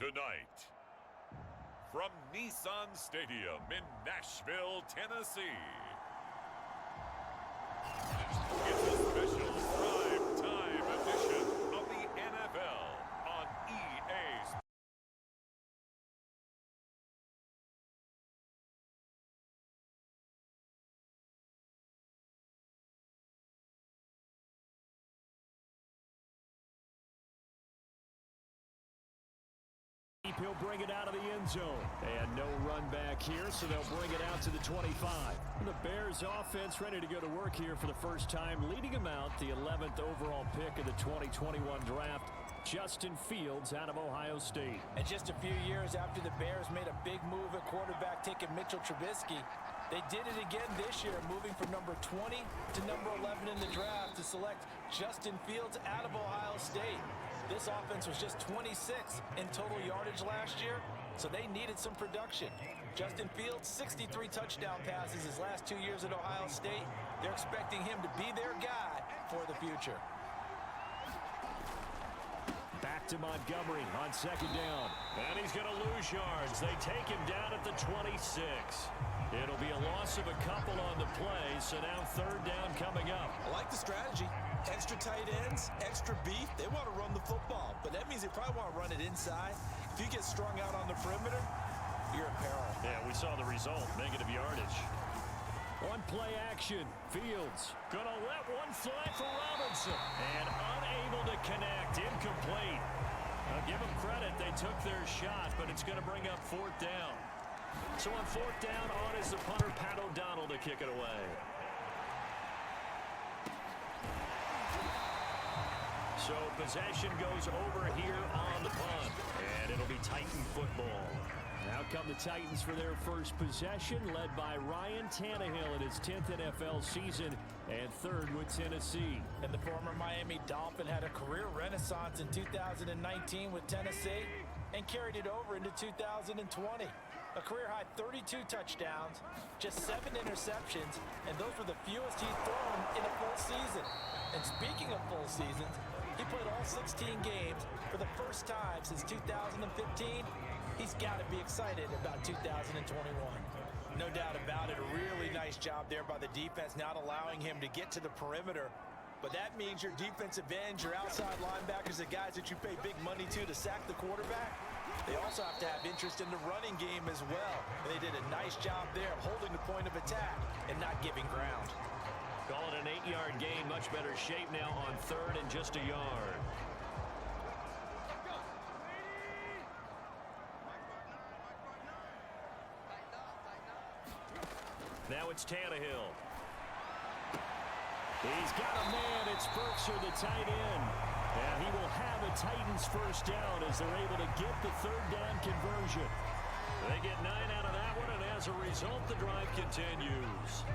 tonight. From Nissan Stadium in Nashville, Tennessee, it's a special prime-time edition of the NFL on EA Sports. He'll bring it out of the end zone. And no run back here, so they'll bring it out to the 25. The Bears offense ready to go to work here for the first time, leading them out, the 11th overall pick of the 2021 draft, Justin Fields out of Ohio State. And just a few years after the Bears made a big move at quarterback, taking Mitchell Trubisky, they did it again this year, moving from number 20 to number 11 in the draft to select Justin Fields out of Ohio State. This offense was just 26th in total yardage last year, so they needed some production. Justin Fields, 63 touchdown passes his last 2 years at Ohio State. They're expecting him to be their guy for the future. Back to Montgomery on second down. And he's going to lose yards. They take him down at the 26. It'll be a loss of a couple on the play, so now third down coming up. I like the strategy. Extra tight ends, extra beef. They want to run the football, but that means they probably want to run it inside. If you get strung out on the perimeter, you're in peril. Yeah, we saw the result, negative yardage. One play action. Fields going to let one fly for Robinson. And unable to connect. Incomplete. I'll give them credit. They took their shot, but it's going to bring up fourth down. So on fourth down, on is the punter, Pat O'Donnell, to kick it away. So possession goes over here on the punt. And it'll be Titan football. Now come the Titans for their first possession, led by Ryan Tannehill in his 10th NFL season and third with Tennessee. And the former Miami Dolphin had a career renaissance in 2019 with Tennessee and carried it over into 2020. A career-high 32 touchdowns, just 7 interceptions, and those were the fewest he'd thrown in a full season. And speaking of full seasons, he played all 16 games for the first time since 2015. He's got to be excited about 2021. No doubt about it, a really nice job there by the defense, not allowing him to get to the perimeter. But that means your defensive ends, your outside linebackers, the guys that you pay big money to sack the quarterback, they also have to have interest in the running game as well. And they did a nice job there holding the point of attack and not giving ground. Call it an 8-yard gain, much better shape now on third and just a yard. Now it's Tannehill. He's got a man. It's Burkser, the tight end. And he will have a Titans first down as they're able to get the third down conversion. They get 9 out of that one, and as a result, the drive continues.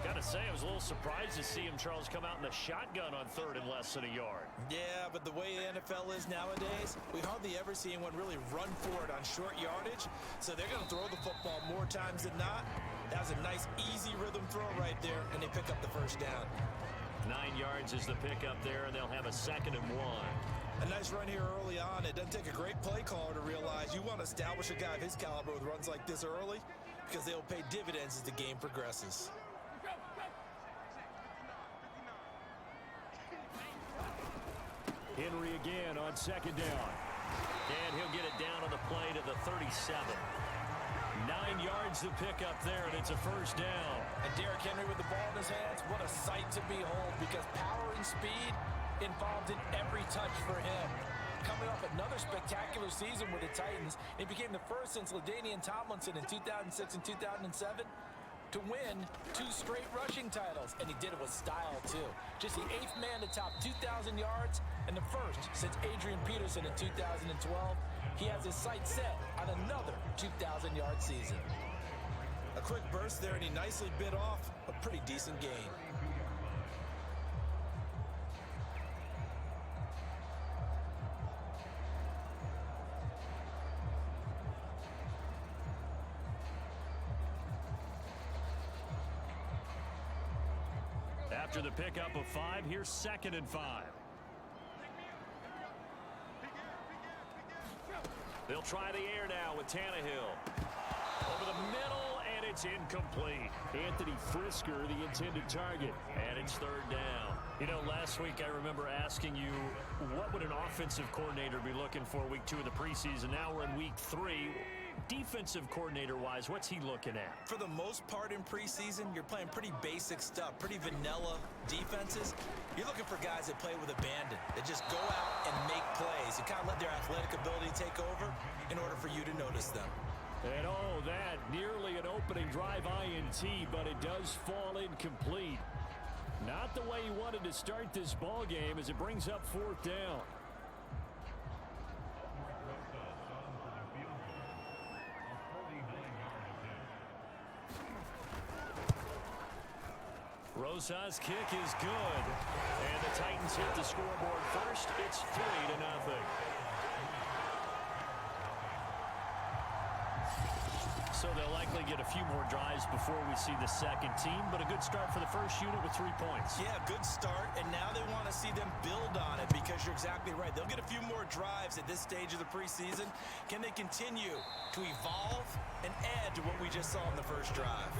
Got to say, I was a little surprised to see him, Charles, come out in the shotgun on third and less than a yard. Yeah, but the way the NFL is nowadays, we hardly ever see anyone really run for it on short yardage. So they're going to throw the football more times than not. That was a nice, easy rhythm throw right there, and they pick up the first down. 9 yards is the pickup there, and they'll have a 2nd and 1. A nice run here early on. It doesn't take a great play caller to realize you want to establish a guy of his caliber with runs like this early because they'll pay dividends as the game progresses. Henry again on second down. And he'll get it down on the play to the 37. 9 yards to pick up there, and it's a first down. And Derrick Henry with the ball in his hands, what a sight to behold, because power and speed involved in every touch for him. Coming off another spectacular season with the Titans, he became the first since LaDainian Tomlinson in 2006 and 2007 to win 2 straight rushing titles, and he did it with style too. Just the 8th man to top 2,000 yards and the first since Adrian Peterson in 2012. He has his sights set on another 2,000-yard season. A quick burst there, and he nicely bit off a pretty decent gain. After the pickup of 5, here's 2nd and 5. They'll try the air now with Tannehill. Over the middle, and it's incomplete. Anthony Frisker, the intended target, and it's third down. You know, last week I remember asking you, what would an offensive coordinator be looking for week 2 of the preseason? Now we're in week 3. Defensive coordinator-wise, what's he looking at? For the most part in preseason, you're playing pretty basic stuff, pretty vanilla defenses. You're looking for guys that play with abandon, that just go out and make plays. You kind of let their athletic ability take over in order for you to notice them. And oh, that nearly an opening drive INT, but it does fall incomplete. Not the way he wanted to start this ball game as it brings up fourth down. Rosa's kick is good. And the Titans hit the scoreboard first. It's 3-0. So they'll likely get a few more drives before we see the second team, but a good start for the first unit with 3 points. Yeah, good start, and now they want to see them build on it because you're exactly right. They'll get a few more drives at this stage of the preseason. Can they continue to evolve and add to what we just saw in the first drive?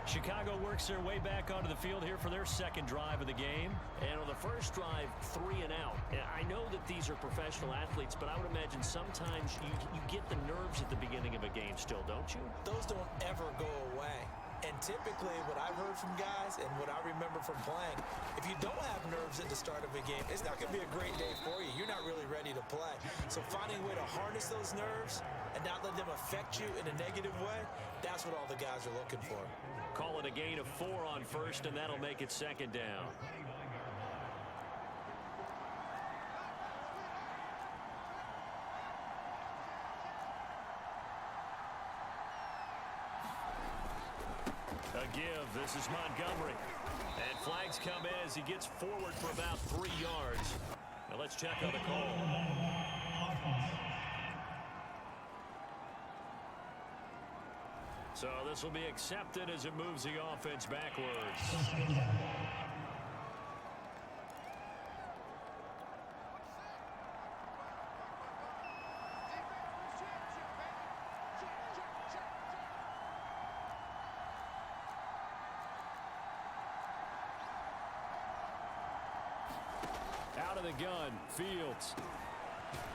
Chicago works their way back onto the field here for their second drive of the game. And on the first drive, 3 and out. I know that these are professional athletes, but I would imagine sometimes you get the nerves at the beginning of a game still, don't you? Those don't ever go away. And typically what I've heard from guys and what I remember from playing, if you don't have nerves at the start of a game, it's not going to be a great day for you. You're not really ready to play. So finding a way to harness those nerves and not let them affect you in a negative way, that's what all the guys are looking for. Call it a gain of 4 on first, and that'll make it second down. A give. This is Montgomery. And flags come in as he gets forward for about 3 yards. Now let's check on the call. So this will be accepted as it moves the offense backwards. Out of the gun, Fields.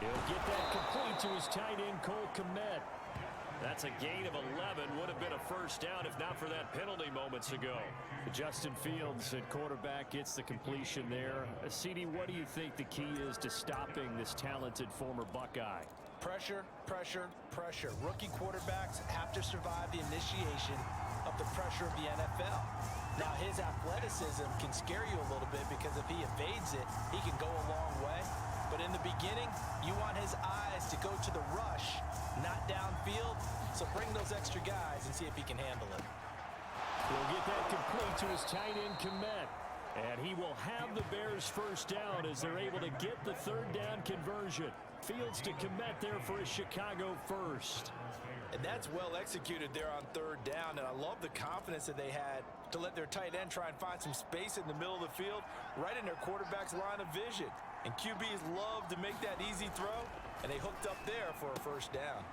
He'll get that complete to his tight end, Cole Kmet. That's a gain of 11. Would have been a first down if not for that penalty moments ago. Justin Fields at quarterback gets the completion there. CD, what do you think the key is to stopping this talented former Buckeye? Pressure, pressure, pressure. Rookie quarterbacks have to survive the initiation of the pressure of the NFL. Now, his athleticism can scare you a little bit because if he evades it, he can go a long way. But in the beginning, you want his eyes to go to the rush, not downfield. So bring those extra guys and see if he can handle it. He'll get that complete to his tight end, Kmet. And he will have the Bears first down as they're able to get the third down conversion. Fields to Kmet there for a Chicago first. And that's well executed there on third down. And I love the confidence that they had to let their tight end try and find some space in the middle of the field, right in their quarterback's line of vision. And QBs love to make that easy throw, and they hooked up there for a first down.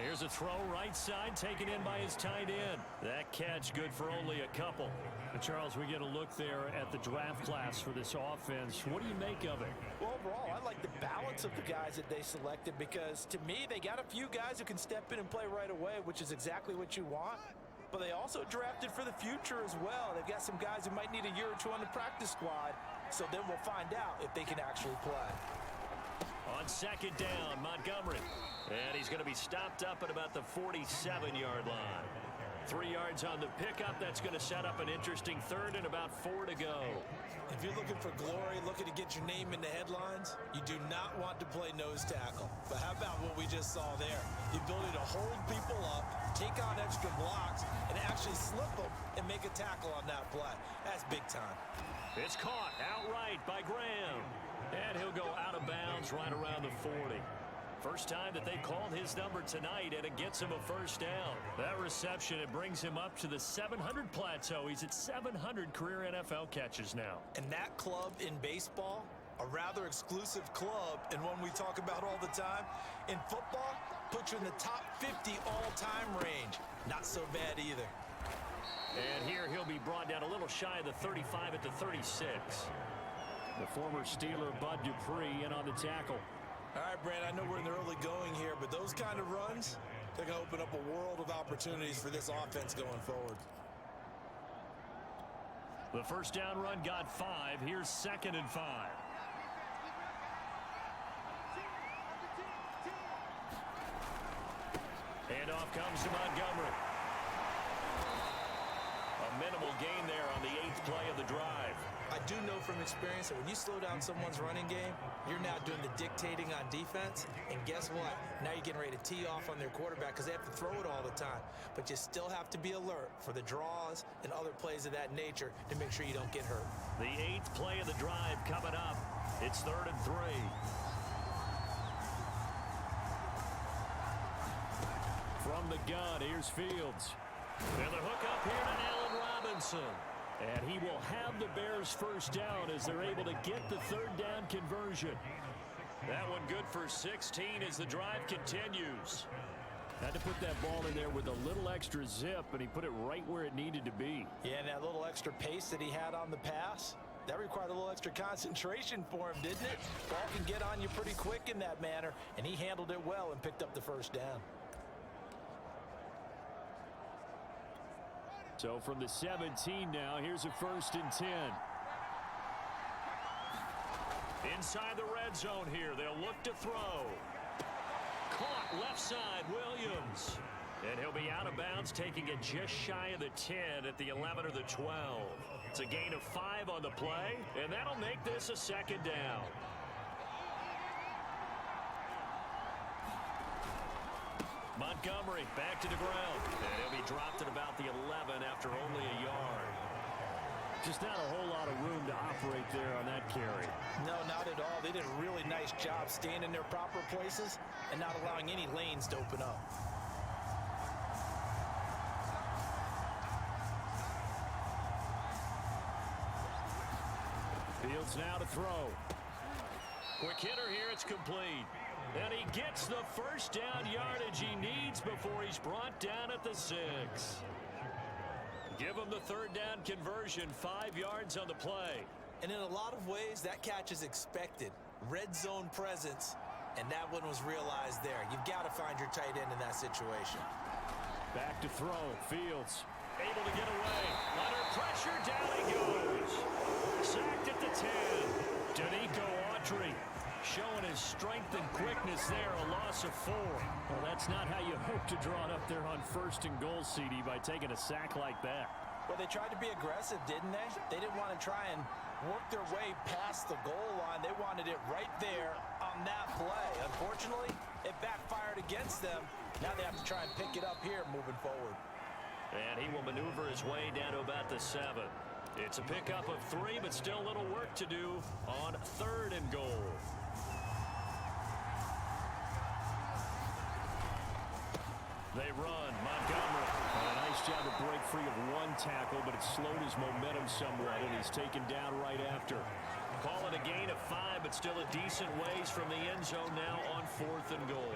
Here's a throw right side taken in by his tight end. That catch good for only a couple. And Charles, we get a look there at the draft class for this offense. What do you make of it? Well, overall, I like the balance of the guys that they selected because, to me, they got a few guys who can step in and play right away, which is exactly what you want. But they also drafted for the future as well. They've got some guys who might need a year or two on the practice squad, so then we'll find out if they can actually play. On second down, Montgomery. And he's going to be stopped up at about the 47-yard line. 3 yards on the pickup. That's going to set up an interesting third and about 4 to go. If you're looking for glory, looking to get your name in the headlines, you do not want to play nose tackle. But how about what we just saw there? The ability to hold people up, take on extra blocks, and actually slip them and make a tackle on that play. That's big time. It's caught outright by Graham. And he'll go out of bounds right around the 40. First time that they called his number tonight, and it gets him a first down. That reception, it brings him up to the 700 plateau. He's at 700 career NFL catches now. And that club in baseball a rather exclusive club and one we talk about all the time. In football, put you in the top 50 all-time range. Not so bad either. And here he'll be brought down a little shy of the 35 at the 36. The former Steeler Bud Dupree in on the tackle. All right, Brand, I know we're in the early going here, but those kind of runs, they're going to open up a world of opportunities for this offense going forward. The first down run got 5. Here's 2nd and 5. And off comes to Montgomery. A minimal gain there on the 8th play of the drive. I do know from experience that when you slow down someone's running game, you're now doing the dictating on defense. And guess what? Now you're getting ready to tee off on their quarterback because they have to throw it all the time. But you still have to be alert for the draws and other plays of that nature to make sure you don't get hurt. The 8th play of the drive coming up. It's 3rd and 3. From the gun, here's Fields. And the hook up here to Allen Robinson. And he will have the Bears first down as they're able to get the 3rd down conversion. That one good for 16 as the drive continues. Had to put that ball in there with a little extra zip, and he put it right where it needed to be. Yeah, and that little extra pace that he had on the pass, that required a little extra concentration for him, didn't it? Ball can get on you pretty quick in that manner, and he handled it well and picked up the first down. So from the 17 now, here's a 1st and 10. Inside the red zone here, they'll look to throw. Caught left side, Williams. And he'll be out of bounds, taking it just shy of the 10 at the 11 or the 12. It's a gain of 5 on the play, and that'll make this a 2nd down. Montgomery back to the ground. And he'll be dropped at about the 11 after only a yard. Just not a whole lot of room to operate there on that carry. No, not at all. They did a really nice job staying in their proper places and not allowing any lanes to open up. Fields now to throw. Quick hitter here, it's complete. And he gets the first down yardage he needs before he's brought down at the 6. Give him the 3rd down conversion, 5 yards on the play. And in a lot of ways, that catch is expected. Red zone presence, and that one was realized there. You've got to find your tight end in that situation. Back to throw. Fields able to get away. Under pressure, down he goes. Sacked at the 10. Danico Autry showing his strength and quickness there, a loss of 4. Well, that's not how you hope to draw it up there on 1st and goal, CD, by taking a sack like that. Well, they tried to be aggressive, didn't they? They didn't want to try and work their way past the goal line. They wanted it right there on that play. Unfortunately, it backfired against them. Now they have to try and pick it up here moving forward. And he will maneuver his way down to about the 7. It's a pickup of 3, but still a little work to do on 3rd and goal. They run. Montgomery. A nice job to break free of 1 tackle, but it slowed his momentum somewhat, and he's taken down right after. Call it a gain of 5, but still a decent ways from the end zone now on 4th and goal.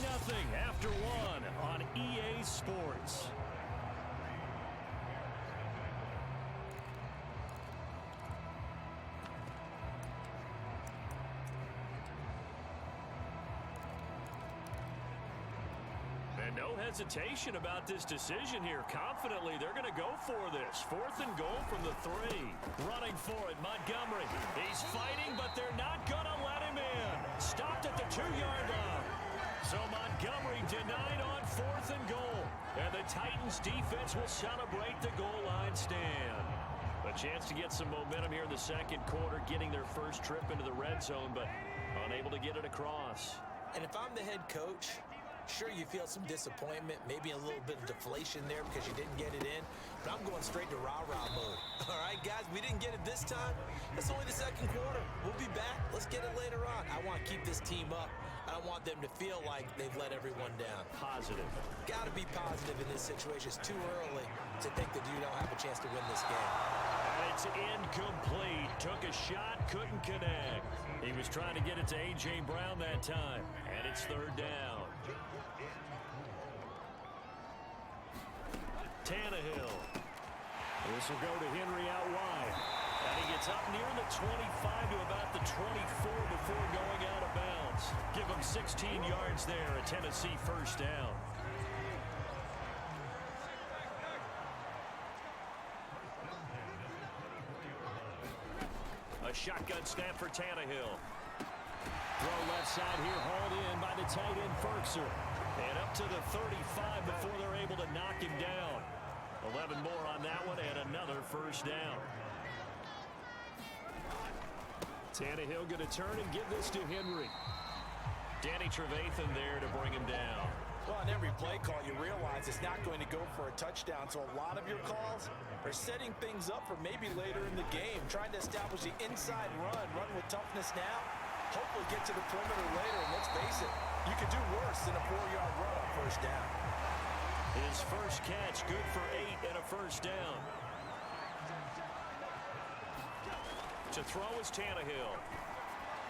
Nothing after 1 on EA Sports. And no hesitation about this decision here. Confidently, they're going to go for this. 4th and goal from the 3. Running for it, Montgomery. He's fighting, but they're not going to let him in. Stopped at the 2-yard line. So Montgomery denied on 4th and goal. And the Titans defense will celebrate the goal line stand. A chance to get some momentum here in the 2nd quarter, getting their first trip into the red zone, but unable to get it across. And if I'm the head coach, sure, you feel some disappointment, maybe a little bit of deflation there because you didn't get it in, but I'm going straight to rah-rah mode. All right, guys, we didn't get it this time. It's only the 2nd quarter. We'll be back. Let's get it later on. I want to keep this team up. I I don't want them to feel like they've let everyone down. Positive. Got to be positive in this situation. It's too early to think that you don't have a chance to win this game. And it's incomplete. Took a shot, couldn't connect. He was trying to get it to A.J. Brown that time. And it's third down. Tannehill. This will go to Henry out wide. And he gets up near the 25 to about the 24 before going out of bounds. Give him 16 yards there, a Tennessee first down. A shotgun snap for Tannehill. Throw left side here, hauled in by the tight end Ferkser. And up to the 35 before they're able to knock him down. 11 more on that one and another first down. Tannehill going to turn and give this to Henry. Danny Trevathan there to bring him down. Well, on every play call, you realize it's not going to go for a touchdown, so a lot of your calls are setting things up for maybe later in the game, trying to establish the inside run with toughness now, hopefully get to the perimeter later, and let's face it, you could do worse than a 4-yard run on first down. His first catch, good for 8 and a first down. To throw is Tannehill.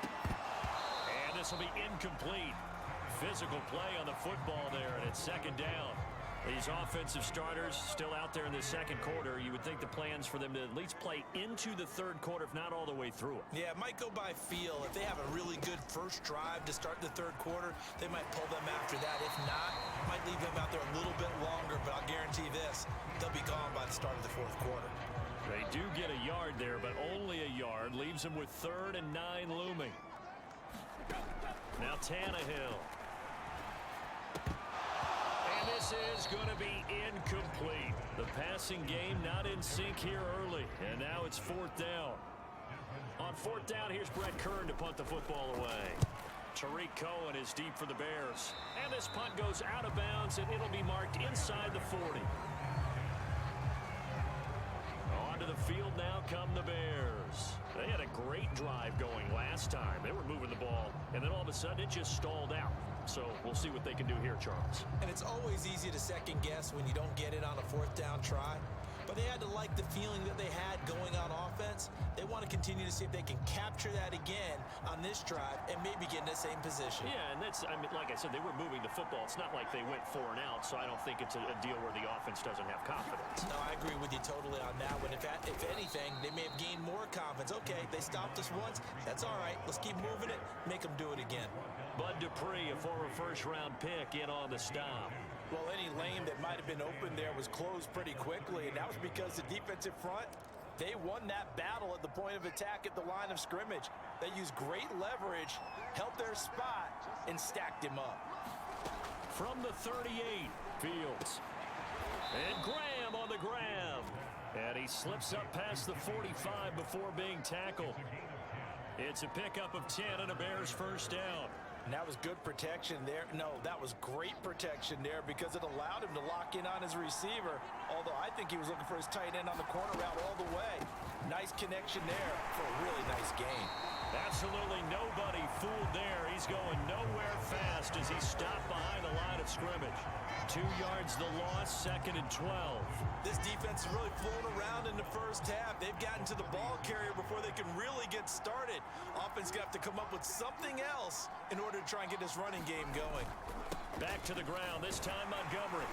And this will be incomplete. Physical play on the football there, and it's second down. These offensive starters still out there in the second quarter. You would think the plans for them to at least play into the third quarter, if not all the way through it. Yeah, it might go by feel. If they have a really good first drive to start the third quarter, they might pull them after that. If not, might leave them out there a little bit longer, but I'll guarantee this, they'll be gone by the start of the fourth quarter. They do get a yard there, but only a yard. Leaves them with 3rd and 9 looming. Now Tannehill. And this is going to be incomplete. The passing game not in sync here early. And now it's 4th down. On 4th down, here's Brett Kern to punt the football away. Tariq Cohen is deep for the Bears. And this punt goes out of bounds, and it'll be marked inside the 40. Onto the field now come the Bears. They had a great drive going last time. They were moving the ball, and then all of a sudden it just stalled out. So we'll see what they can do here, Charles. And it's always easy to second guess when you don't get it on a 4th down try. But they had to like the feeling that they had going on offense. They want to continue to see if they can capture that again on this drive and maybe get in the same position. Yeah, and that's, I mean, like I said, they were moving the football. It's not like they went 4 and out, so I don't think it's a deal where the offense doesn't have confidence. No, I agree with you totally on that one. If anything, they may have gained more confidence. Okay, they stopped us once. That's all right. Let's keep moving it. Make them do it again. Bud Dupree, a former first-round pick, in on the stop. Well, any lane that might have been open there was closed pretty quickly, and that was because the defensive front, they won that battle at the point of attack at the line of scrimmage. They used great leverage, held their spot, and stacked him up. From the 38, Fields. And Graham on the grab. And he slips up past the 45 before being tackled. It's a pickup of 10 and a Bears first down. And that was good protection there. No, that was great protection there because it allowed him to lock in on his receiver. Although I think he was looking for his tight end on the corner route all the way. Nice connection there for a really nice gain. Absolutely nobody fooled there. He's going nowhere fast as he stopped behind the line of scrimmage. 2 yards the loss, 2nd and 12. This defense is really flown around in the first half. They've gotten to the ball carrier before they can really get started. Offense going to have to come up with something else in order to try and get this running game going. Back to the ground, this time Montgomery.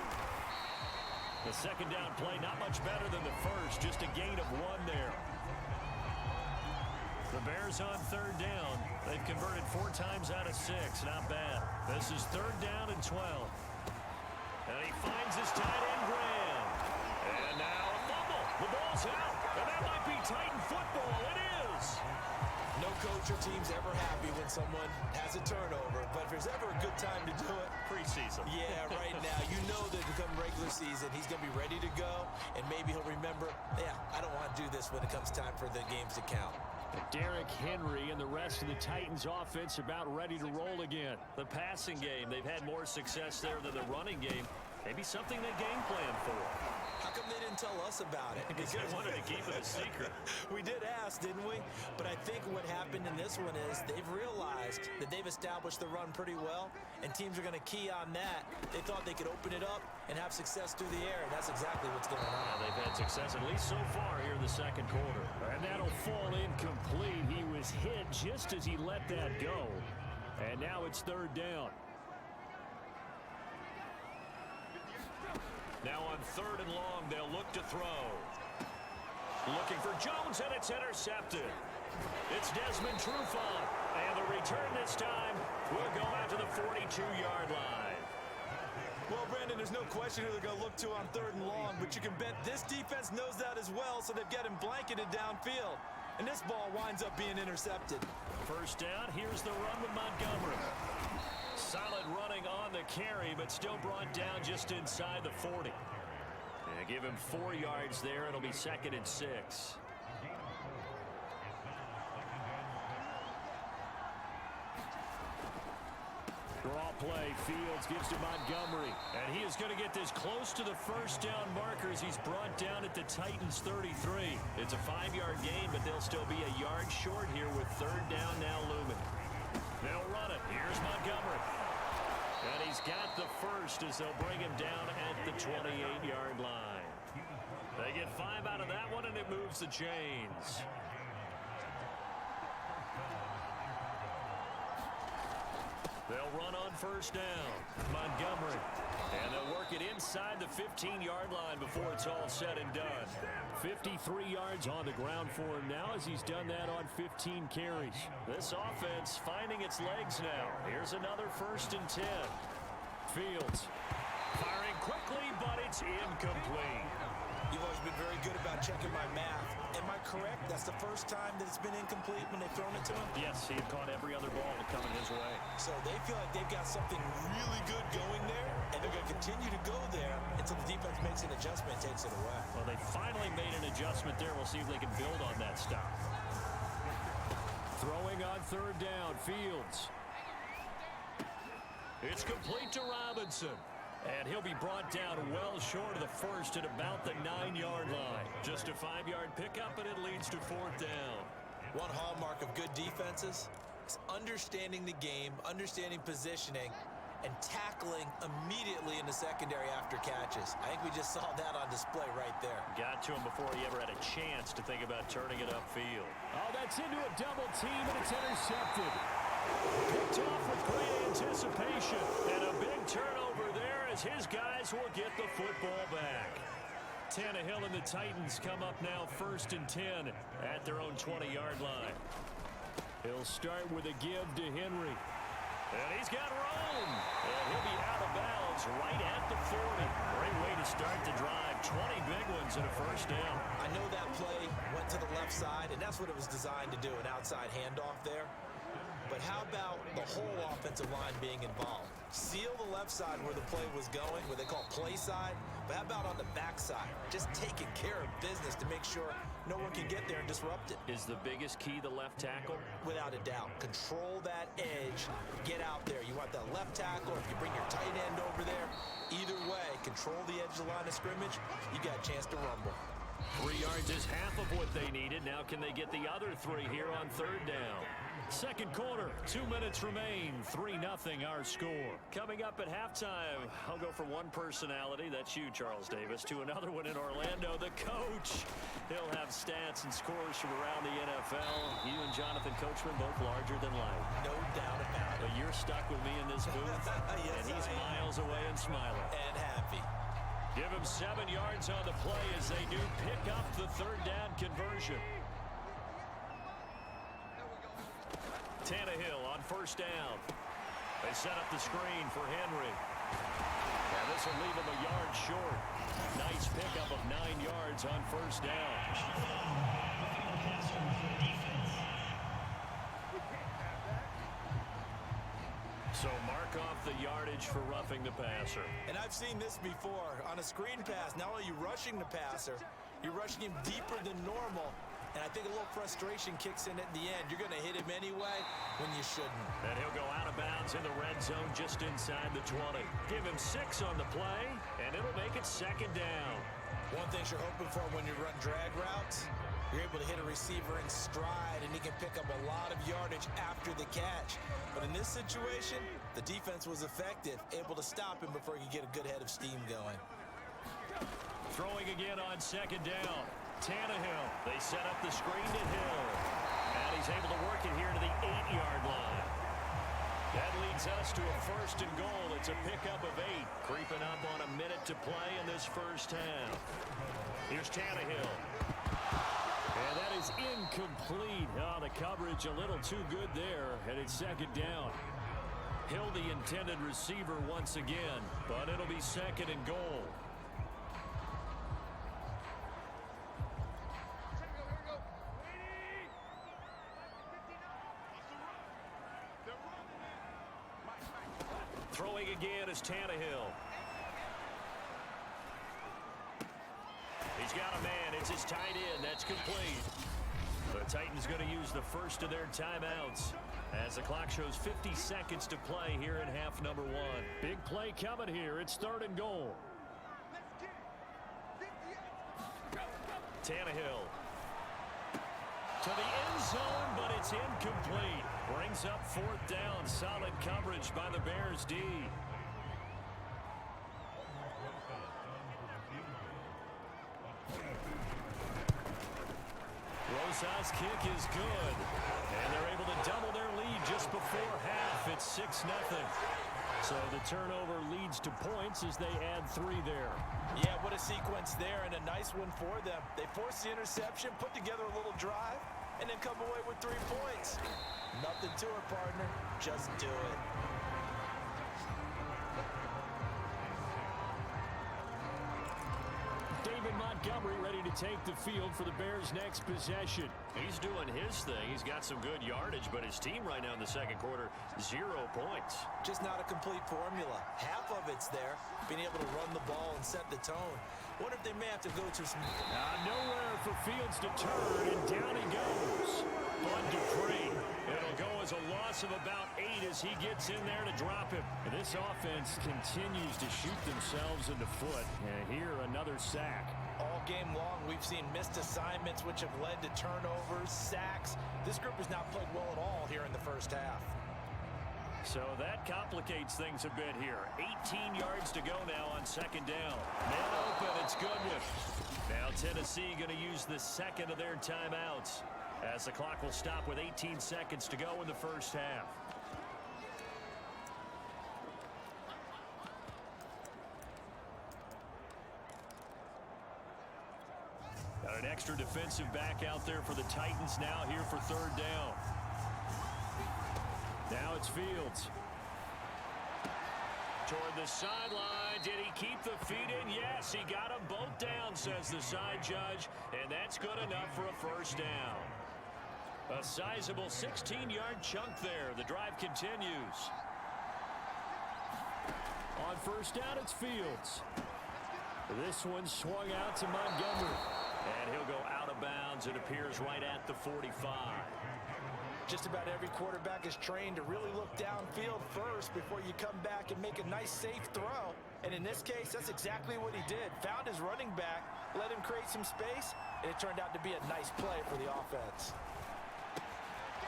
The second down play, not much better than the first, just a gain of 1 there. The Bears on 3rd down. They've converted 4 times out of 6, not bad. This is 3rd down and 12. And he finds his tight end, Graham. And now a fumble. The ball's out. And that might be Titan football. It is. No coach or team's ever happy when someone has a turnover. But if there's ever a good time to do it. Preseason. Yeah, right now. You know that come regular season, he's going to be ready to go. And maybe he'll remember, yeah, I don't want to do this when it comes time for the games to count. Derrick Henry and the rest of the Titans offense about ready to roll again. The passing game, they've had more success there than the running game. Maybe something they game plan for. How come they didn't tell us about it? Because they wanted to keep it a secret. We did ask, didn't we? But I think what happened happened in this one is they've realized that they've established the run pretty well, and teams are going to key on that. They thought they could open it up and have success through the air, and that's exactly what's going on. Yeah, they've had success at least so far here in the second quarter. And that'll fall incomplete. He was hit just as he let that go. And now it's third down. Now on third and long, they'll look to throw. Looking for Jones, and it's intercepted. It's Desmond Trufant. And the return this time will go out to the 42-yard line. Well, Brandon, there's no question who they're going to look to on third and long, but you can bet this defense knows that as well, so they've got him blanketed downfield. And this ball winds up being intercepted. First down, here's the run with Montgomery. Solid running on the carry, but still brought down just inside the 40. And give him 4 yards there. It'll be 2nd and 6. Draw play. Fields gives to Montgomery. And he is going to get this close to the first down markers. He's brought down at the Titans 33. It's a 5-yard gain, but they'll still be a yard short here with third down now looming. They'll run it. Here's Montgomery. And he's got the first as they'll bring him down at the 28-yard line. They get 5 out of that one, and it moves the chains. They'll run on first down. Montgomery. And they'll work it inside the 15-yard line before it's all said and done. 53 yards on the ground for him now as he's done that on 15 carries. This offense finding its legs now. Here's another 1st and 10. Fields firing quickly, but it's incomplete. You've always been very good about checking my math. Am I correct? That's the first time that it's been incomplete when they've thrown it to him? Yes, he had caught every other ball coming his way. So they feel like they've got something really good going there, and they're going to continue to go there until the defense makes an adjustment and takes it away. Well, they finally made an adjustment there. We'll see if they can build on that stop. Throwing on third down, Fields. It's complete to Robinson. And he'll be brought down well short of the first at about the 9-yard line. Just a 5-yard pickup, and it leads to fourth down. One hallmark of good defenses is understanding the game, understanding positioning, and tackling immediately in the secondary after catches. I think we just saw that on display right there. Got to him before he ever had a chance to think about turning it upfield. Oh, that's into a double team, and it's intercepted. Picked off with great anticipation, and a big turnover there as his guys will get the football back. Tannehill and the Titans come up now 1st and 10 at their own 20-yard line. He'll start with a give to Henry. And he's got room. And he'll be out of bounds right at the 40. Great way to start the drive. 20 big ones and a first down. I know that play went to the left side, and that's what it was designed to do, an outside handoff there. But how about the whole offensive line being involved? Seal the left side where the play was going, what they call play side. But how about on the back side? Just taking care of business to make sure no one can get there and disrupt it. Is the biggest key the left tackle? Without a doubt. Control that edge. Get out there. You want that left tackle. If you bring your tight end over there, either way, control the edge of the line of scrimmage, you got a chance to rumble. 3 yards is half of what they needed. Now can they get the other 3 here on third down? Second quarter, 2 minutes remain, 3-0 our score. Coming up at halftime, I'll go from one personality, that's you, Charles Davis, to another one in Orlando, the coach. He'll have stats and scores from around the NFL. You and Jonathan Coachman both larger than life. No doubt about it. But you're stuck with me in this booth, Yes, and he's miles away and smiling. And happy. Give him 7 yards on the play as they do pick up the third down conversion. Tannehill on first down. They set up the screen for Henry. And this will leave him a yard short. Nice pickup of 9 yards on first down. So mark off the yardage for roughing the passer. And I've seen this before. On a screen pass, not only are you rushing the passer, you're rushing him deeper than normal. And I think a little frustration kicks in at the end. You're going to hit him anyway when you shouldn't. And he'll go out of bounds in the red zone just inside the 20. Give him 6 on the play, and it'll make it second down. One thing you're hoping for when you run drag routes, You're able to hit a receiver in stride, and he can pick up a lot of yardage after the catch. But in this situation, the defense was effective, able to stop him before he could get a good head of steam going. Throwing again on second down. Tannehill. They set up the screen to Hill. And he's able to work it here to the 8-yard line. That leads us to a 1st and goal. It's a pickup of 8. Creeping up on a minute to play in this first half. Here's Tannehill. And that is incomplete. Oh, the coverage a little too good there. And it's second down. Hill the intended receiver once again. But it'll be 2nd and goal. Throwing again is Tannehill. He's got a man. It's his tight end. That's complete. The Titans going to use the first of their timeouts as the clock shows 50 seconds to play here in half number 1. Big play coming here. It's 3rd and goal. Tannehill to the end zone, but it's incomplete. Brings up 4th down. Solid coverage by the Bears D. Rosa's kick is good. And they're able to double their lead just before half. It's 6-0. So the turnover leads to points as they add 3 there. Yeah, what a sequence there, and a nice one for them. They force the interception, put together a little drive, and then come away with 3 points. Nothing to it, partner. Just do it. David Montgomery ready to take the field for the Bears' next possession. He's doing his thing. He's got some good yardage, but his team right now in the second quarter, 0 points. Just not a complete formula. Half of it's there, being able to run the ball and set the tone. Wonder if they may have to go to some... Nowhere for Fields to turn, and down he goes. Bud Dupree. It'll go as a loss of about 8 as he gets in there to drop him. And this offense continues to shoot themselves in the foot. And here, another sack. All game long, we've seen missed assignments, which have led to turnovers, sacks. This group has not played well at all here in the first half. So that complicates things a bit here. 18 yards to go now on second down. Man open, it's Goodwin. Now Tennessee going to use the second of their timeouts as the clock will stop with 18 seconds to go in the first half. Got an extra defensive back out there for the Titans now here for 3rd down. Now it's Fields. Toward the sideline. Did he keep the feet in? Yes, he got them both down, says the side judge. And that's good enough for a first down. A sizable 16-yard chunk there. The drive continues. On first down, it's Fields. This one swung out to Montgomery. And he'll go out of bounds. It appears right at the 45. Just about every quarterback is trained to really look downfield first before you come back and make a nice, safe throw. And in this case, that's exactly what he did. Found his running back, let him create some space, and it turned out to be a nice play for the offense.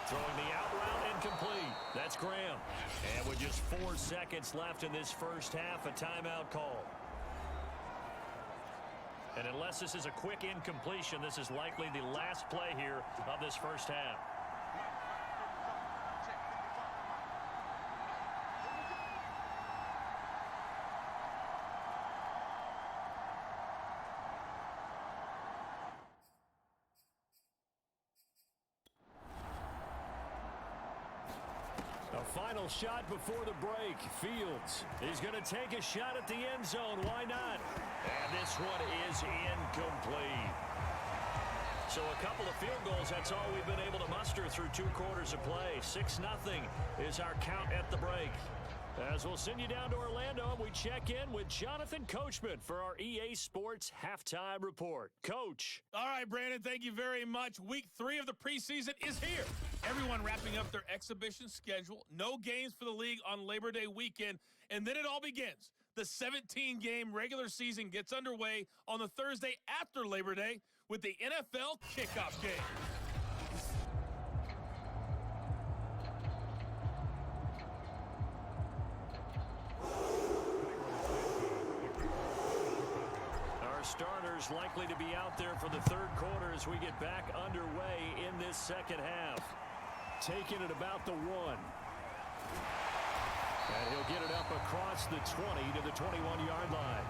Throwing the out route incomplete. That's Graham. And with just 4 seconds left in this first half, a timeout call. And unless this is a quick incompletion, this is likely the last play here of this first half. A final shot before the break. Fields is going to take a shot at the end zone. Why not? And this one is incomplete. So a couple of field goals, that's all we've been able to muster through 2 quarters of play. 6-0 is our count at the break. As we'll send you down to Orlando, and we check in with Jonathan Coachman for our EA Sports Halftime Report. Coach. All right, Brandon, thank you very much. Week 3 of the preseason is here. Everyone wrapping up their exhibition schedule. No games for the league on Labor Day weekend. And then it all begins. The 17-game regular season gets underway on the Thursday after Labor Day with the NFL kickoff game. Starters likely to be out there for the third quarter as we get back underway in this second half. Taking it about the 1. And he'll get it up across the 20 to the 21-yard line.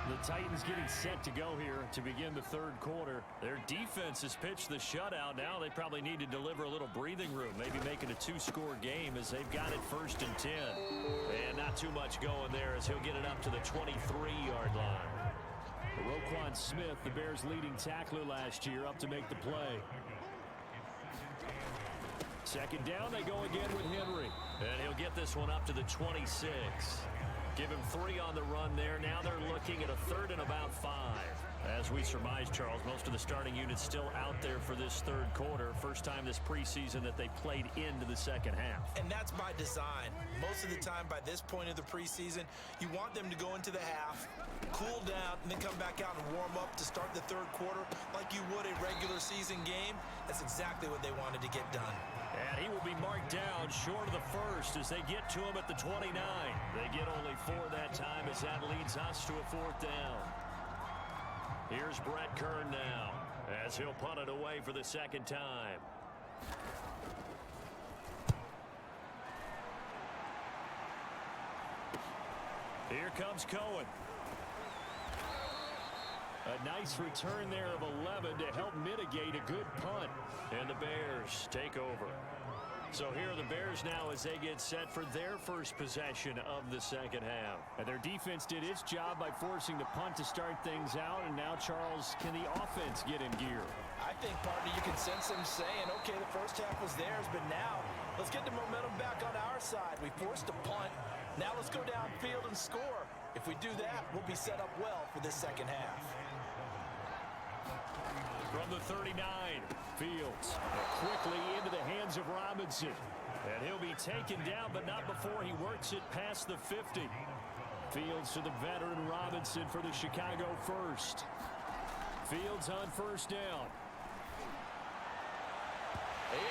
The Titans getting set to go here to begin the third quarter. Their defense has pitched the shutout. Now they probably need to deliver a little breathing room, maybe make it a 2-score game as they've got it 1st and 10. And not too much going there as he'll get it up to the 23-yard line. Roquan Smith, the Bears' leading tackler last year, up to make the play. Second down, they go again with Henry. And he'll get this one up to the 26. Give him 3 on the run there. Now they're looking at a 3rd and about 5. As we surmise, Charles, most of the starting units still out there for this third quarter. First time this preseason that they played into the second half. And that's by design. Most of the time by this point of the preseason, you want them to go into the half, cool down, and then come back out and warm up to start the third quarter like you would a regular season game. That's exactly what they wanted to get done. And he will be marked down short of the first as they get to him at the 29. They get only 4 that time as that leads us to a 4th down. Here's Brett Kern now as he'll punt it away for the second time. Here comes Cohen. A nice return there of 11 to help mitigate a good punt. And the Bears take over. So here are the Bears now as they get set for their first possession of the second half. And their defense did its job by forcing the punt to start things out. And now, Charles, can the offense get in gear? I think, partner, you can sense them saying, okay, the first half was theirs, but now let's get the momentum back on our side. We forced a punt. Now let's go downfield and score. If we do that, we'll be set up well for this second half. From the 39, Fields quickly into the hands of Robinson. And he'll be taken down, but not before he works it past the 50. Fields to the veteran Robinson for the Chicago first. Fields on first down.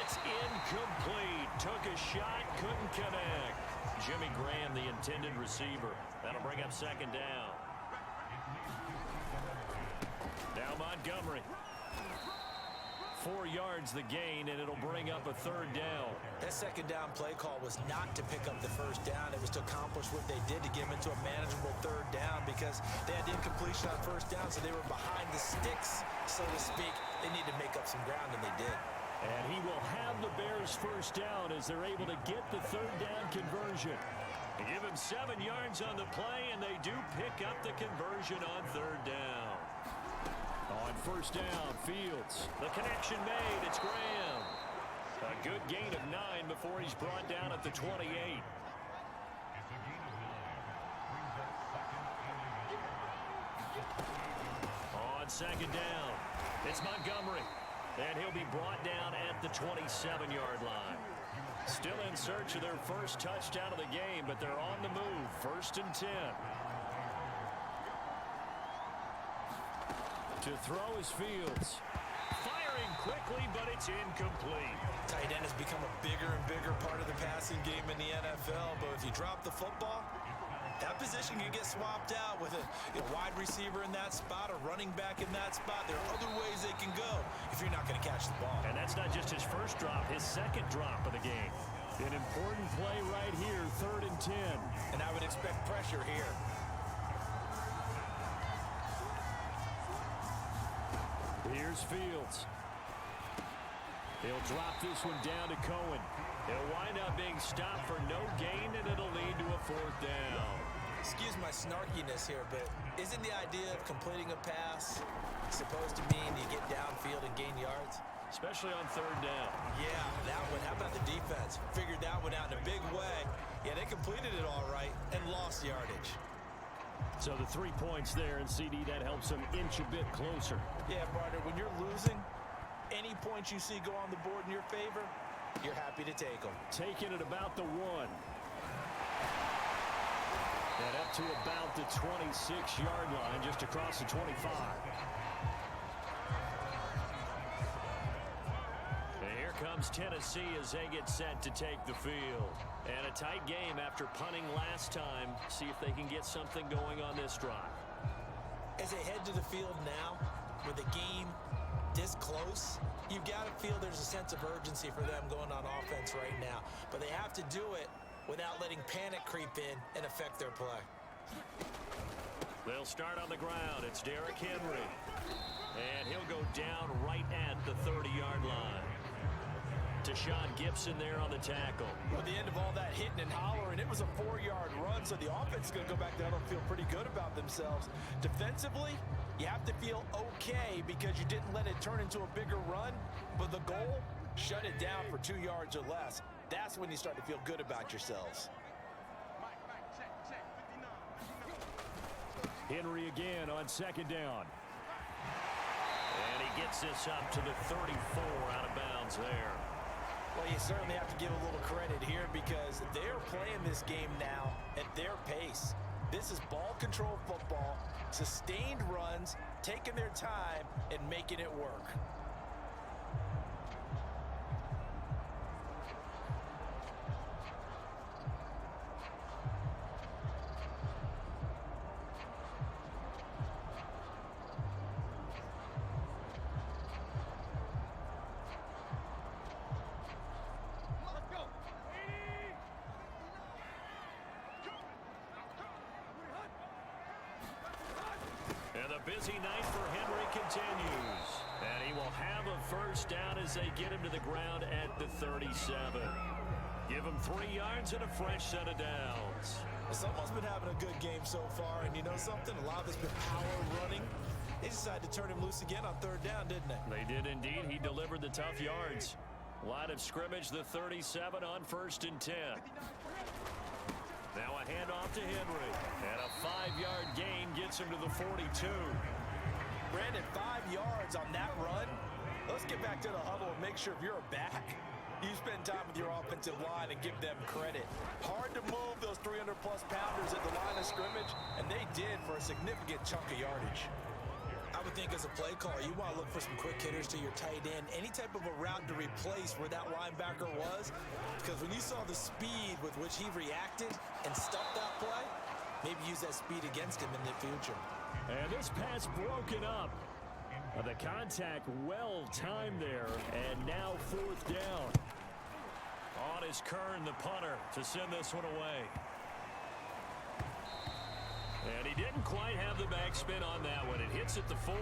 It's incomplete. Took a shot, couldn't connect. Jimmy Graham, the intended receiver. That'll bring up second down. Now Montgomery. 4 yards the gain, and it'll bring up a 3rd down. That second down play call was not to pick up the first down. It was to accomplish what they did to get them into a manageable 3rd down because they had incompletion on first down, so they were behind the sticks, so to speak. They need to make up some ground, and they did. And he will have the Bears first down as they're able to get the 3rd down conversion. They give him 7 yards on the play, and they do pick up the conversion on 3rd down. On first down, Fields. The connection made. It's Graham. A good gain of 9 before he's brought down at the 28. On second down, it's Montgomery. And he'll be brought down at the 27-yard line. Still in search of their first touchdown of the game, but they're on the move. 1st and 10. To throw is Fields. Firing quickly, but it's incomplete. Tight end has become a bigger and bigger part of the passing game in the NFL, but if you drop the football, that position can get swapped out with a wide receiver in that spot, a running back in that spot. There are other ways they can go if you're not going to catch the ball. And that's not just his first drop, his second drop of the game. An important play right here, 3rd and 10. And I would expect pressure here. Here's Fields. He'll drop this one down to Cohen. He'll wind up being stopped for no gain, and it'll lead to a 4th down. Excuse my snarkiness here, but isn't the idea of completing a pass supposed to mean you get downfield and gain yards? Especially on 3rd down. Yeah, that one. How about the defense? Figured that one out in a big way. Yeah, they completed it all right and lost yardage. So the 3 points there, and CD, that helps them inch a bit closer. Yeah, partner, when you're losing, any points you see go on the board in your favor, you're happy to take them. Taking it about the 1. And up to about the 26-yard line, just across the 25. And here comes Tennessee as they get set to take the field. And a tight game after punting last time. See if they can get something going on this drive. As they head to the field now, with the game this close, you've got to feel there's a sense of urgency for them going on offense right now. But they have to do it without letting panic creep in and affect their play. They'll start on the ground. It's Derrick Henry. And he'll go down right at the 30-yard line. Deshaun Gibson there on the tackle. At the end of all that hitting and hollering, it was a 4-yard run, so the offense is going to go back down and feel pretty good about themselves. Defensively, you have to feel okay because you didn't let it turn into a bigger run, but the goal, shut it down for 2 yards or less. That's when you start to feel good about yourselves. Henry again on second down. And he gets this up to the 34 out of bounds there. Well, you certainly have to give a little credit here because they're playing this game now at their pace. This is ball control football, sustained runs, taking their time, and making it work. Busy night for Henry continues. And he will have a first down as they get him to the ground at the 37. Give him 3 yards and a fresh set of downs. Someone's been having a good game so far, and you know something? A lot of it's been power running. They decided to turn him loose again on third down, didn't they? They did indeed. He delivered the tough yards. Line of scrimmage, the 37 on 1st and 10. Now a handoff to Henry. And a 5-yard gain gets him to the 42. Brandon, 5 yards on that run. Let's get back to the huddle and make sure if you're a back, you spend time with your offensive line and give them credit. Hard to move those 300-plus pounders at the line of scrimmage, and they did for a significant chunk of yardage. I would think as a play caller, you want to look for some quick hitters to your tight end, any type of a route to replace where that linebacker was, because when you saw the speed with which he reacted and stuffed that play, maybe use that speed against him in the future. And this pass broken up. The contact well timed there, and now 4th down. On is Kern, the punter, to send this one away. And he didn't quite have the backspin on that one. It hits at the 4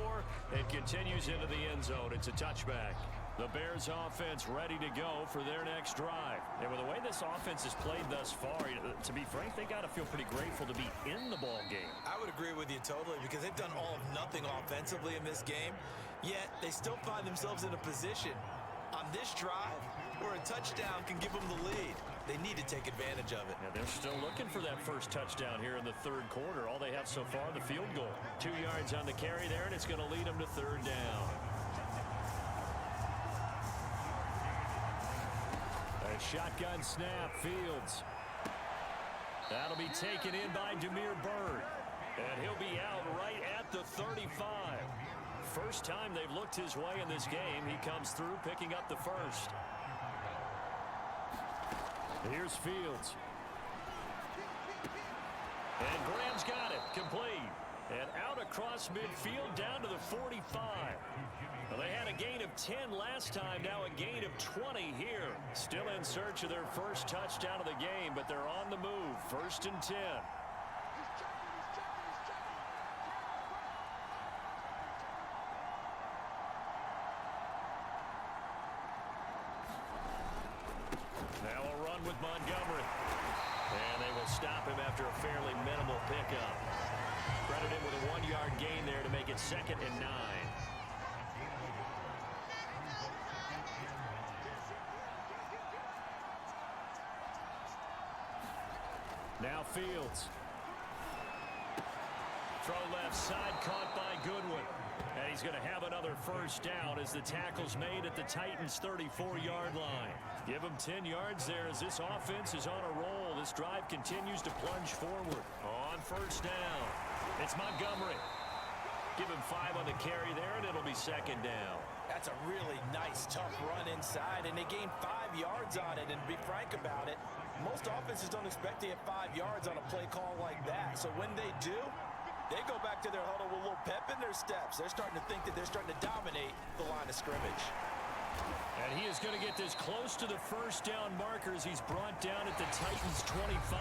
and continues into the end zone. It's a touchback. The Bears offense ready to go for their next drive. And with the way this offense has played thus far, to be frank, they got to feel pretty grateful to be in the ball game. I would agree with you totally because they've done all of nothing offensively in this game, yet they still find themselves in a position on this drive where a touchdown can give them the lead. They need to take advantage of it. Yeah, they're still looking for that first touchdown here in the 3rd quarter. All they have so far, the field goal. 2 yards on the carry there, and it's going to lead them to 3rd down. A shotgun snap, Fields. That'll be taken in by Damiere Byrd. And he'll be out right at the 35. First time they've looked his way in this game. He comes through picking up the first. Here's Fields. And Graham's got it. Complete. And out across midfield down to the 45. Well, they had a gain of 10 last time. Now a gain of 20 here. Still in search of their first touchdown of the game, but they're on the move. 1st and 10. Now a run with Montgomery. And they will stop him after a fairly minimal pickup. Credit him with a 1-yard gain there to make it 2nd and 9. Now Fields. Throw left side, caught by Goodwin. And he's going to have another first down as the tackle's made at the Titans' 34-yard line. Give him 10 yards there as this offense is on a roll. This drive continues to plunge forward. On on first down. It's Montgomery. Give him 5 on the carry there, and it'll be second down. That's a really nice, tough run inside, and they gained 5 yards on it. And to be frank about it, most offenses don't expect to get 5 yards on a play call like that. So when they do, they go back to their huddle with a little pep in their steps. They're starting to think that they're starting to dominate the line of scrimmage. And he is going to get this close to the first down marker as he's brought down at the Titans' 25.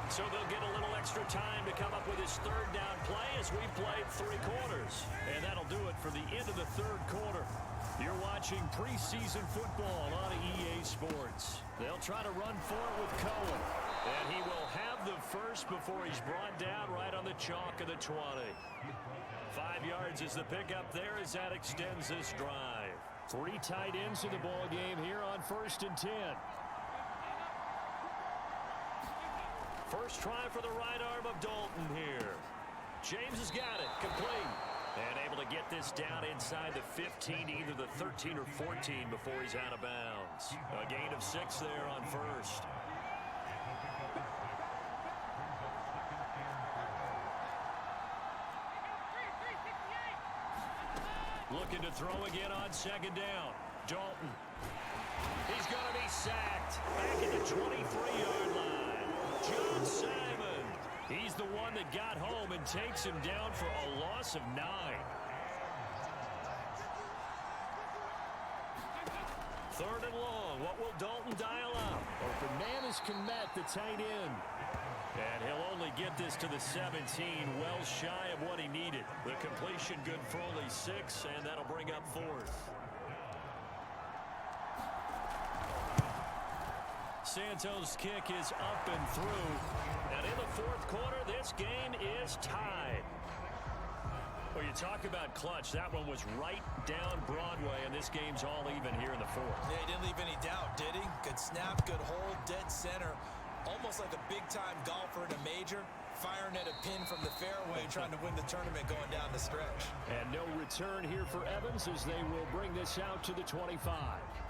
So they'll get a little extra time to come up with his third down play as we played 3 quarters. And that'll do it for the end of the third quarter. You're watching preseason football on EA Sports. They'll try to run for it with Cohen. And he will have the first before he's brought down right on the chalk of the 20. 5 yards is the pickup there as that extends this drive. 3 tight ends in the ball game here on 1st and 10. First try for the right arm of Dalton here. James has got it, complete. And able to get this down inside the 15, either the 13 or 14 before he's out of bounds. A gain of 6 there on first. Looking to throw again on second down. Dalton. He's going to be sacked. Back at the 23-yard line. John Simon. He's the one that got home and takes him down for a loss of 9. Third and long. What will Dalton dial up? Open man is Komet, the tight end. And he'll only get this to the 17, well shy of what he needed. The completion good for only 6, and that'll bring up 4th. Santos' kick is up and through. And in the 4th quarter, this game is tied. Well, you talk about clutch. That one was right down Broadway, and this game's all even here in the 4th. Yeah, he didn't leave any doubt, did he? Good snap, good hold, dead center. Almost like a big-time golfer in a major, firing at a pin from the fairway, trying to win the tournament going down the stretch. And no return here for Evans as they will bring this out to the 25.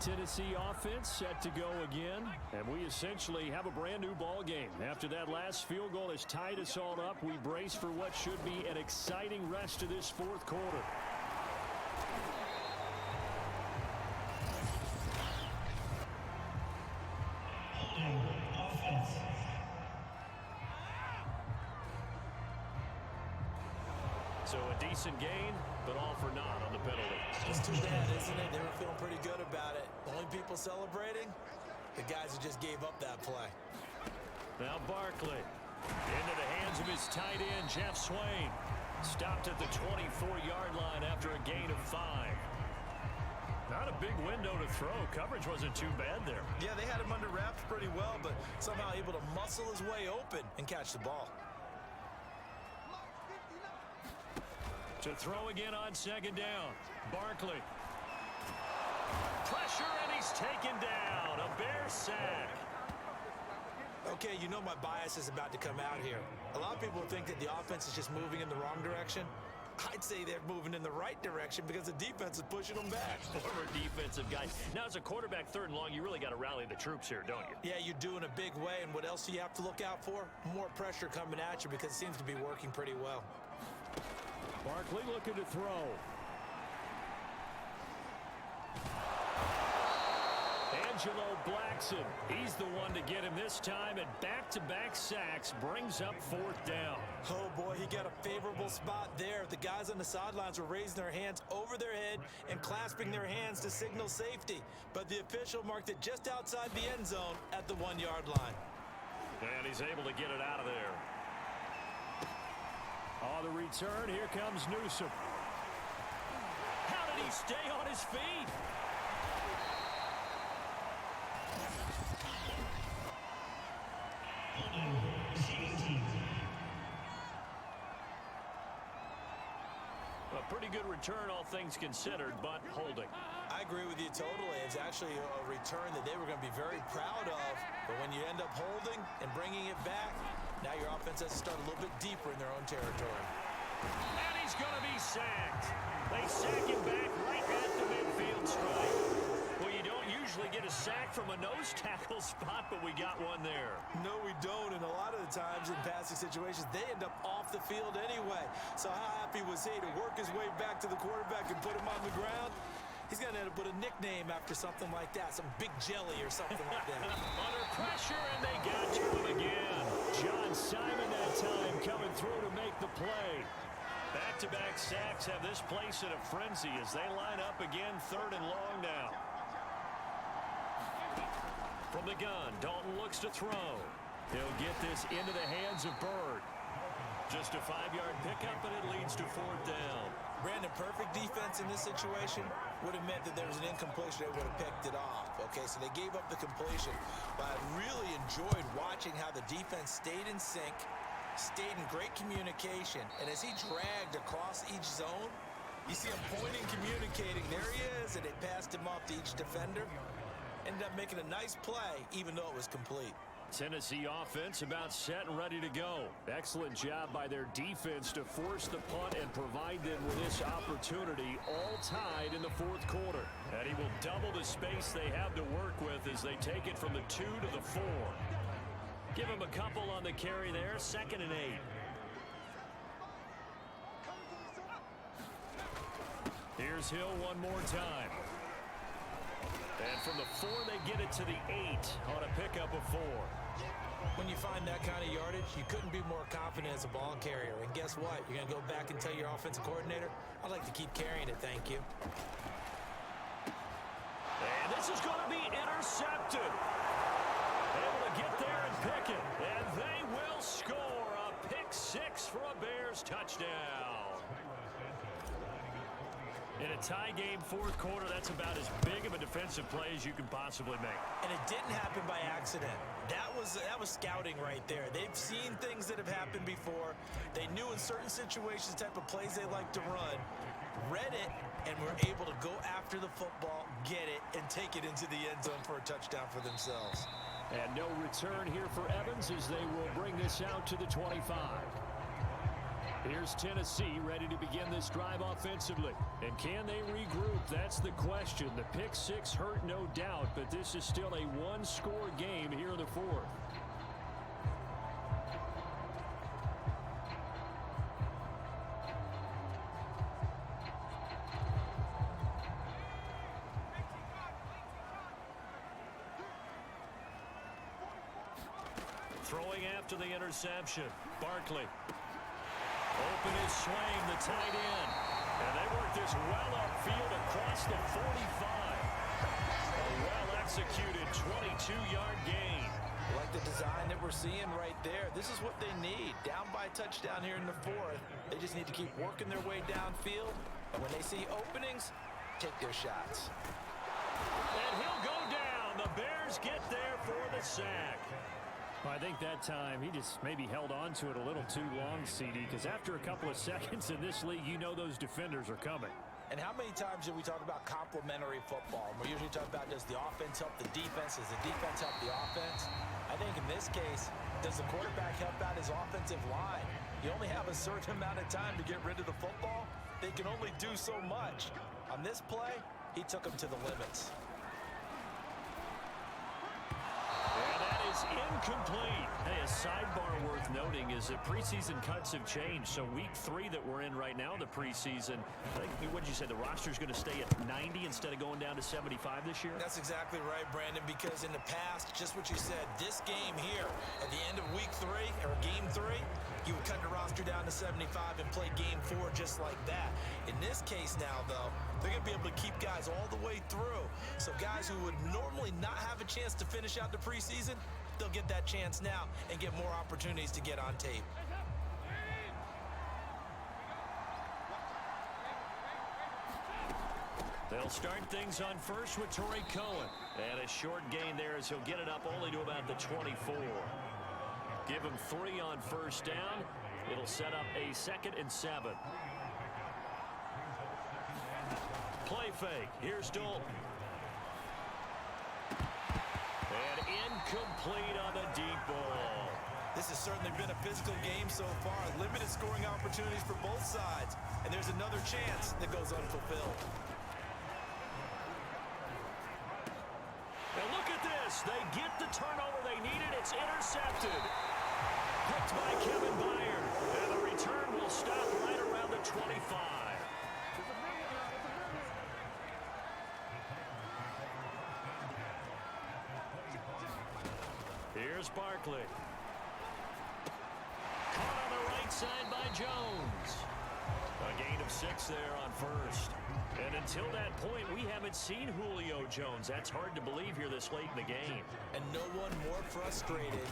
Tennessee offense set to go again, and we essentially have a brand-new ball game. After that last field goal has tied us all up, we brace for what should be an exciting rest of this 4th quarter. So a decent gain, but all for naught on the penalty. It's too bad, isn't it? They were feeling pretty good about it. Only people celebrating, the guys who just gave up that play. Now Barkley into the hands of his tight end, Jeff Swain. Stopped at the 24-yard line after a gain of 5. Not a big window to throw. Coverage wasn't too bad there. Yeah, they had him under wraps pretty well, but somehow able to muscle his way open and catch the ball. To throw again on second down. Barkley. Pressure, and he's taken down. A Bear sack. Okay, you know my bias is about to come out here. A lot of people think that the offense is just moving in the wrong direction. I'd say they're moving in the right direction because the defense is pushing them back. Former defensive guy. Now, as a quarterback, 3rd and long, you really got to rally the troops here, don't you? Yeah, you're doing a big way, and what else do you have to look out for? More pressure coming at you because it seems to be working pretty well. Barkley looking to throw. Angelo Blackson. He's the one to get him this time, and back-to-back sacks brings up 4th down. Oh, boy, he got a favorable spot there. The guys on the sidelines were raising their hands over their head and clasping their hands to signal safety. But the official marked it just outside the end zone at the 1-yard line. And he's able to get it out of there. On the return, here comes Newsom. How did he stay on his feet? A pretty good return, all things considered, but holding. I agree with you totally. It's actually a return that they were going to be very proud of. But when you end up holding and bringing it back, now your offense has to start a little bit deeper in their own territory. And he's going to be sacked. They sack him back right at the midfield stripe. Well, you don't usually get a sack from a nose tackle spot, but we got one there. No, we don't, and a lot of the times in passing situations, they end up off the field anyway. So how happy was he to work his way back to the quarterback and put him on the ground? He's going to end up with a nickname after something like that, some big jelly or something like that. Under pressure, and they got to him again. John Simon that time coming through to make the play. Back-to-back sacks have this place in a frenzy as they line up again, 3rd and long now. From the gun, Dalton looks to throw. He'll get this into the hands of Bird. Just a 5-yard pickup, and it leads to 4th down. Brandon, perfect defense in this situation would have meant that there was an incompletion. They would have picked it off. Okay, so they gave up the completion. But I really enjoyed watching how the defense stayed in sync, stayed in great communication. And as he dragged across each zone, you see him pointing, communicating. There he is, and they passed him off to each defender. Ended up making a nice play, even though it was complete. Tennessee offense about set and ready to go. Excellent job by their defense to force the punt and provide them with this opportunity, all tied in the 4th quarter. And he will double the space they have to work with as they take it from the 2 to the 4. Give him a couple on the carry there, 2nd and 8. Here's Hill one more time. And from the 4, they get it to the 8 on a pickup of 4. When you find that kind of yardage, you couldn't be more confident as a ball carrier. And guess what? You're going to go back and tell your offensive coordinator, I'd like to keep carrying it, thank you. And this is going to be intercepted. Able to get there and pick it. And they will score a pick 6 for a Bears touchdown. In a tie game, 4th quarter, that's about as big of a defensive play as you can possibly make. And it didn't happen by accident. That was scouting right there. They've seen things that have happened before. They knew in certain situations the type of plays they like to run, read it, and were able to go after the football, get it, and take it into the end zone for a touchdown for themselves. And no return here for Evans as they will bring this out to the 25. Here's Tennessee ready to begin this drive offensively. And can they regroup? That's the question. The pick 6 hurt, no doubt, but this is still a one-score game here in the 4th. Throwing after the interception, Barkley. Open his swing, the tight end. And they work this well upfield across the 45. A well-executed 22-yard gain. Like the design that we're seeing right there. This is what they need. Down by a touchdown here in the 4th. They just need to keep working their way downfield. And when they see openings, take their shots. And he'll go down. The Bears get there for the sack. I think that time he just maybe held on to it a little too long, CD, because after a couple of seconds in this league, you know those defenders are coming. And how many times do we talk about complementary football? We're usually talking about, does the offense help the defense? Does the defense help the offense? I think in this case, does the quarterback help out his offensive line? You only have a certain amount of time to get rid of the football. They can only do so much. On this play, he took him to the limits. Incomplete. Hey, a sidebar worth noting is that preseason cuts have changed. So week 3 that we're in right now, the preseason, I think, what did you say, the roster's going to stay at 90 instead of going down to 75 this year? That's exactly right, Brandon, because in the past, just what you said, this game here, at the end of week 3, or game 3, you would cut the roster down to 75 and play game 4 just like that. In this case now, though, they're going to be able to keep guys all the way through. So guys who would normally not have a chance to finish out the preseason, they'll get that chance now and get more opportunities to get on tape. They'll start things on first with Torrey Cohen. And a short gain there as he'll get it up only to about the 24. Give him 3 on first down. It'll set up a 2nd and 7. Play fake. Here's Dalton. And incomplete on the deep ball. This has certainly been a physical game so far. Limited scoring opportunities for both sides. And there's another chance that goes unfulfilled. And intercepted. Picked by Kevin Byard. And the return will stop right around the 25. Here's Barkley. Caught on the right side by Jones. A gain of 6 there on first. And until that point, we haven't seen Julio Jones. That's hard to believe here this late in the game. And no one more frustrated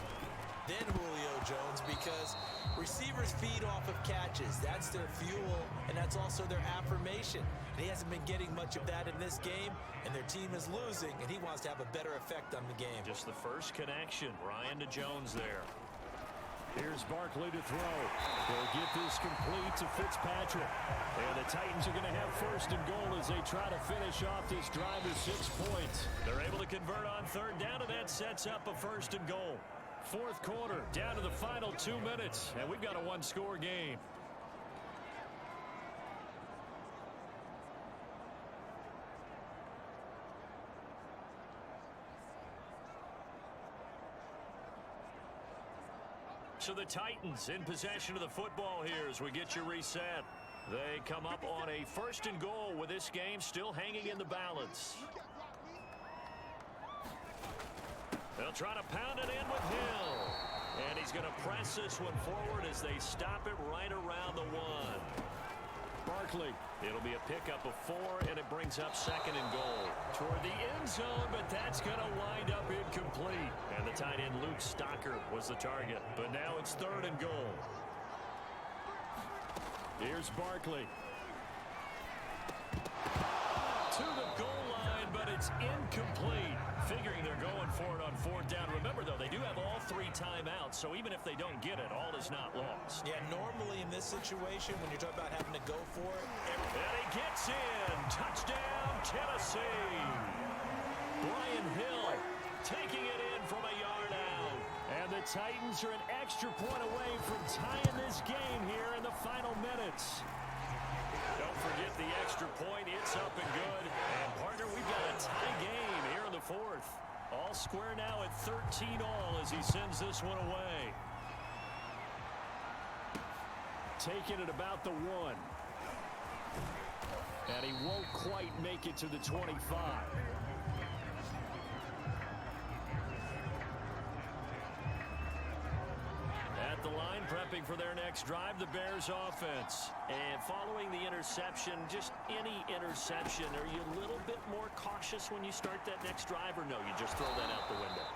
than Julio Jones because receivers feed off of catches. That's their fuel, and that's also their affirmation. And he hasn't been getting much of that in this game, and their team is losing, and he wants to have a better effect on the game. Just the first connection. Ryan to Jones there. Here's Barkley to throw. They'll get this complete to Fitzpatrick. And the Titans are going to have first and goal as they try to finish off this drive with 6 points. They're able to convert on third down, and that sets up a first and goal. Fourth quarter, down to the final 2 minutes, and we've got a one-score game. So the Titans in possession of the football here as we get you reset. They come up on a first and goal with this game still hanging in the balance. They'll try to pound it in with Hill. And he's going to press this one forward as they stop it right around the 1. Barkley. It'll be a pickup of 4, and it brings up second and goal. Toward the end zone, but that's going to wind up incomplete. And the tight end, Luke Stocker, was the target. But now it's third and goal. Here's Barkley. To the goal line, but it's incomplete. Figuring they're going for it on fourth down. Remember, though, they do have all 3 timeouts, so even if they don't get it, all is not lost. Yeah, normally in this situation, when you're talking about having to go for it, and he gets in. Touchdown, Tennessee. Brian Hill taking it in from a yard out. And the Titans are an extra point away from tying this game here in the final minutes. Don't forget the extra point. It's up and good. And, partner, we've got a tie game here in the fourth. All square now at 13-all as he sends this one away. Taking it about the 1. And he won't quite make it to the 25. At the line, prepping for their next drive, the Bears offense. And following the interception, just any interception, are you a little bit more cautious when you start that next drive, or no, you just throw that out the window?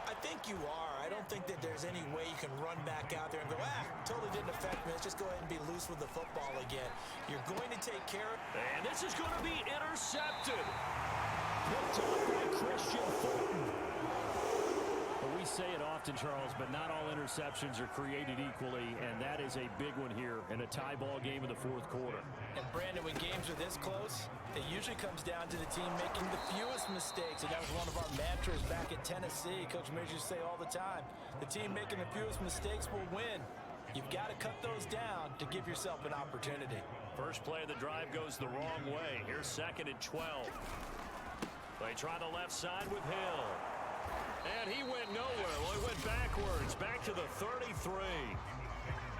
I think you are. I don't think that there's any way you can run back out there and go, totally didn't affect me. Let's just go ahead and be loose with the football again. You're going to take care of it. And this is going to be intercepted. Picked off by Christian Fulton. Well, we say it often, Charles, but not all interceptions are created equally, and that is a big one here in a tie ball game in the fourth quarter. And, Brandon, when games are this close, it usually comes down to the team making the fewest mistakes, and that was one of our mantras back at Tennessee. Coach Major used to say all the time, the team making the fewest mistakes will win. You've got to cut those down to give yourself an opportunity. First play of the drive goes the wrong way. Here's second and 12. They try the left side with Hill. And he went nowhere. Well, he went backwards, back to the 33.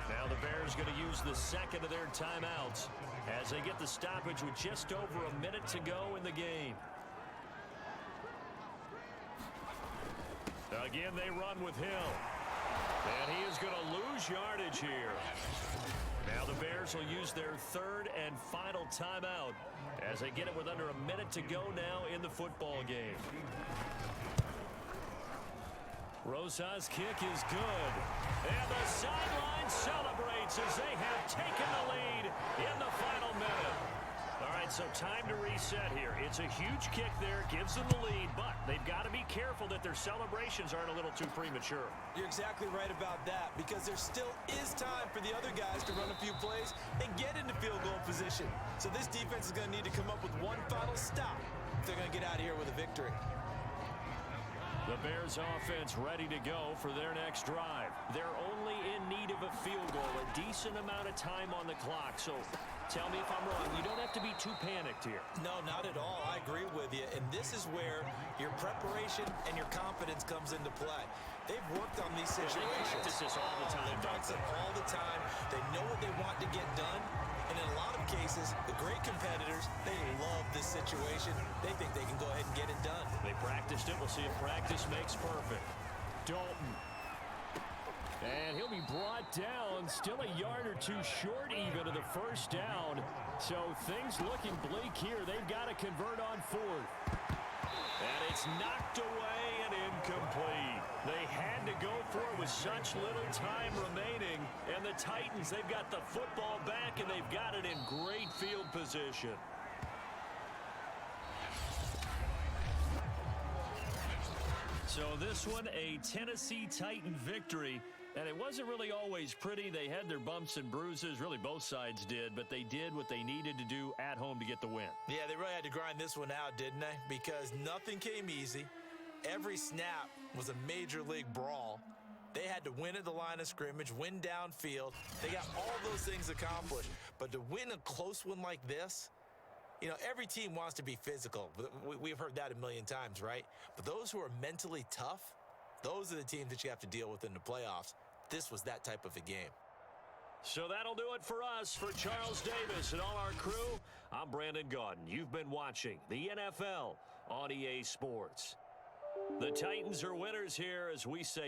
Now the Bears going to use the second of their timeouts as they get the stoppage with just over a minute to go in the game. Again, they run with Hill. And he is going to lose yardage here. Now the Bears will use their third and final timeout as they get it with under a minute to go now in the football game. Rosa's kick is good. And the sideline celebrates as they have taken the lead in the final minute. All right, so time to reset here. It's a huge kick there, gives them the lead, but they've got to be careful that their celebrations aren't a little too premature. You're exactly right about that, because there still is time for the other guys to run a few plays and get into field goal position. So this defense is going to need to come up with one final stop if they're going to get out of here with a victory. The Bears offense ready to go for their next drive. They're only in need of a field goal, a decent amount of time on the clock. So Tell me if I'm wrong. You don't have to be too panicked here. No, not at all. I agree with you. And this is where your preparation and your confidence comes into play. They've worked on these situations. They practice this all the time. They practice it all the time. They know what they want to get done. And in a lot of cases, the great competitors, they love this situation. They think they can go ahead and get it done. They practiced it. We'll see if practice makes perfect. Dalton. And he'll be brought down, still a yard or two short even of the first down. So things looking bleak here. They've got to convert on fourth. And it's knocked away and incomplete. They had to go for it with such little time remaining. And the Titans, they've got the football back, and they've got it in great field position. So this one, a Tennessee Titan victory. And it wasn't really always pretty. They had their bumps and bruises. Really, both sides did. But they did what they needed to do at home to get the win. Yeah, they really had to grind this one out, didn't they? Because nothing came easy. Every snap was a major league brawl. They had to win at the line of scrimmage, win downfield. They got all those things accomplished. But to win a close one like this, you know, every team wants to be physical. We've heard that a million times, right? But those who are mentally tough, those are the teams that you have to deal with in the playoffs. This was that type of a game. So that'll do it for us. For Charles Davis and all our crew, I'm Brandon Gaudin. You've been watching the NFL on EA Sports. The Titans are winners here as we say